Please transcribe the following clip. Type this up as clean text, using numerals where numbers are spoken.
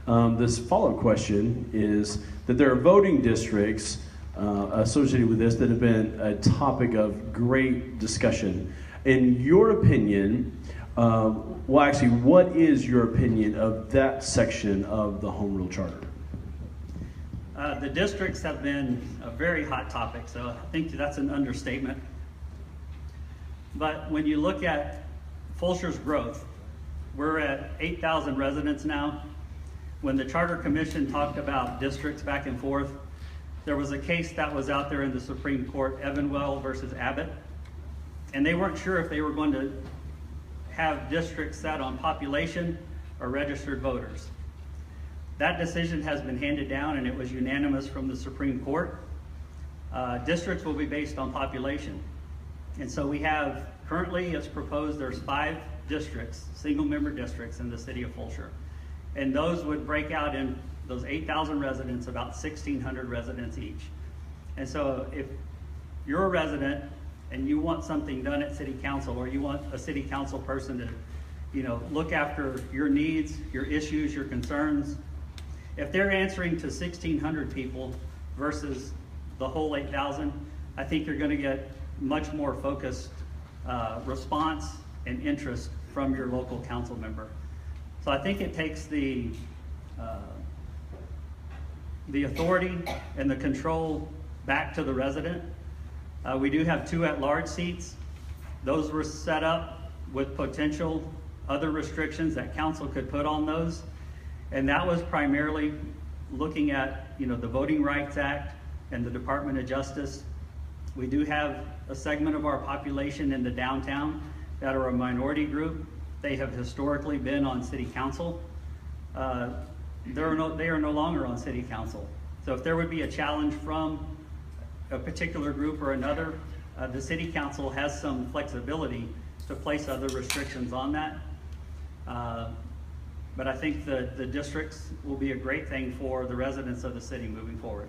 This follow-up question is that there are voting districts associated with this that have been a topic of great discussion. In your opinion, well, actually, what is your opinion of that section of the Home Rule Charter? The districts have been a very hot topic, so I think that's an understatement. But when you look at Fulshere's growth, we're at 8,000 residents now. When the Charter Commission talked about districts back and forth, there was a case that was out there in the Supreme Court, Evanwell versus Abbott, and they weren't sure if they were going to have districts set on population or registered voters. That decision has been handed down, and it was unanimous from the Supreme Court. Districts will be based on population. And so we have, currently as proposed, there's 5 districts, single member districts in the city of Fulshere. And those would break out in those 8,000 residents, about 1,600 residents each. And so if you're a resident and you want something done at city council, or you want a city council person to, look after your needs, your issues, your concerns, if they're answering to 1,600 people versus the whole 8,000, I think you're going to get much more focused response and interest from your local council member. So I think it takes the authority and the control back to the resident. We do have 2 at-large seats. Those were set up with potential other restrictions that council could put on those. And that was primarily looking at, the Voting Rights Act and the Department of Justice. We do have a segment of our population in the downtown that are a minority group. They have historically been on city council. They are no longer on city council. So if there would be a challenge from a particular group or another, the city council has some flexibility to place other restrictions on that. But I think the districts will be a great thing for the residents of the city moving forward.